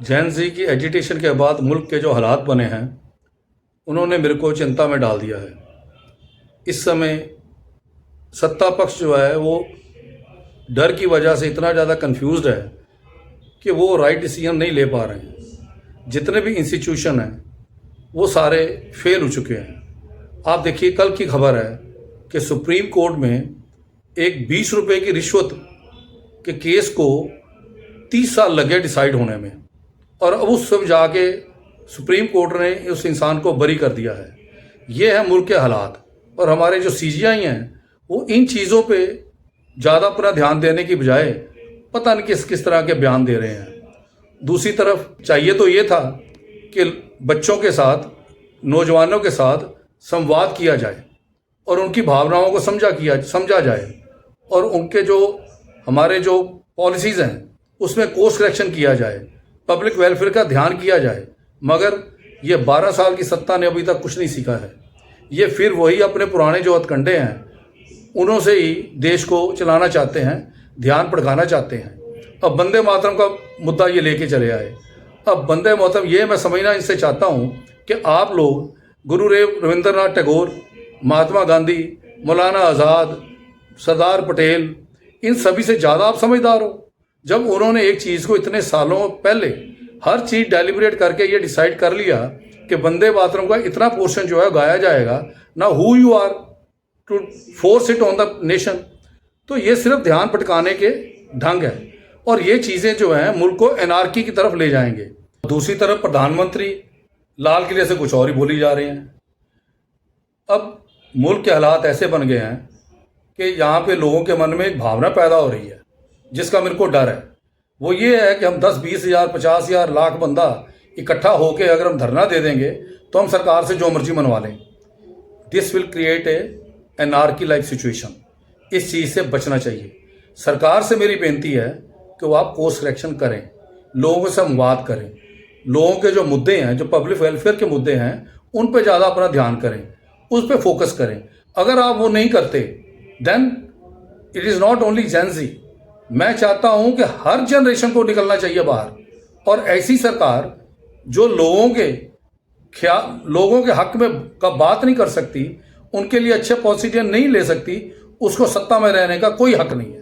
जैन जी की एजिटेशन के बाद मुल्क के जो हालात बने हैं उन्होंने मेरे को चिंता में डाल दिया है। इस समय सत्ता पक्ष जो है वो डर की वजह से इतना ज़्यादा कंफ्यूज्ड है कि वो राइट डिसीजन नहीं ले पा रहे हैं। जितने भी इंस्टीट्यूशन हैं वो सारे फेल हो चुके हैं। आप देखिए, कल की खबर है कि सुप्रीम कोर्ट में एक 20 रुपये की रिश्वत के केस को 30 साल लगे डिसाइड होने में, और अब उस सब जाके सुप्रीम कोर्ट ने उस इंसान को बरी कर दिया है। ये है मुल्क के हालात। और हमारे जो सीजीआई हैं वो इन चीज़ों पे ज़्यादा अपना ध्यान देने की बजाय पता नहीं किस किस तरह के बयान दे रहे हैं। दूसरी तरफ चाहिए तो ये था कि बच्चों के साथ, नौजवानों के साथ संवाद किया जाए और उनकी भावनाओं को समझा जाए, और उनके जो हमारे जो पॉलिसीज़ हैं उसमें कोर्स करेक्शन किया जाए, पब्लिक वेलफेयर का ध्यान किया जाए। मगर ये 12 साल की सत्ता ने अभी तक कुछ नहीं सीखा है। ये फिर वही अपने पुराने जो हथकंडे हैं उन्हों से ही देश को चलाना चाहते हैं, ध्यान भटकाना चाहते हैं। अब वंदे मातरम का मुद्दा ये लेके चले आए। अब वंदे मातरम ये मैं समझना इनसे चाहता हूँ कि आप लोग गुरुदेव रविंद्रनाथ टैगोर, महात्मा गांधी, मौलाना आज़ाद, सरदार पटेल, इन सभी से ज़्यादा आप समझदार हो। जब उन्होंने एक चीज़ को इतने सालों पहले हर चीज़ डेलिब्रेट करके ये डिसाइड कर लिया कि वंदे मातरम का इतना पोर्शन जो है गाया जाएगा, ना who you are to force it on the nation. तो ये सिर्फ ध्यान भटकाने के ढंग है, और ये चीज़ें जो हैं मुल्क को एनार्की की तरफ ले जाएंगे। दूसरी तरफ प्रधानमंत्री लाल किले से कुछ और ही बोली जा रहे हैं। अब मुल्क के हालात ऐसे बन गए हैं कि यहाँ पे लोगों के मन में एक भावना पैदा हो रही है जिसका मेरे को डर है। वो ये है कि हम 10-20 हज़ार, 50 हज़ार, लाख बंदा इकट्ठा होकर अगर हम धरना दे देंगे तो हम सरकार से जो मर्जी मनवा लें। This will create a anarchy like situation. इस चीज़ से बचना चाहिए। सरकार से मेरी बेनती है कि वो आप कोर्स करेक्शन करें, लोगों से संवाद करें, लोगों के जो मुद्दे हैं, जो पब्लिक वेलफेयर के मुद्दे हैं, उन पर ज़्यादा अपना ध्यान करें, उस पर फोकस करें। अगर आप वो नहीं करते then it is not only Gen Z. मैं चाहता हूं कि हर जनरेशन को निकलना चाहिए बाहर, और ऐसी सरकार जो लोगों के हक में का बात नहीं कर सकती, उनके लिए अच्छे प्रोसीजर नहीं ले सकती, उसको सत्ता में रहने का कोई हक नहीं है।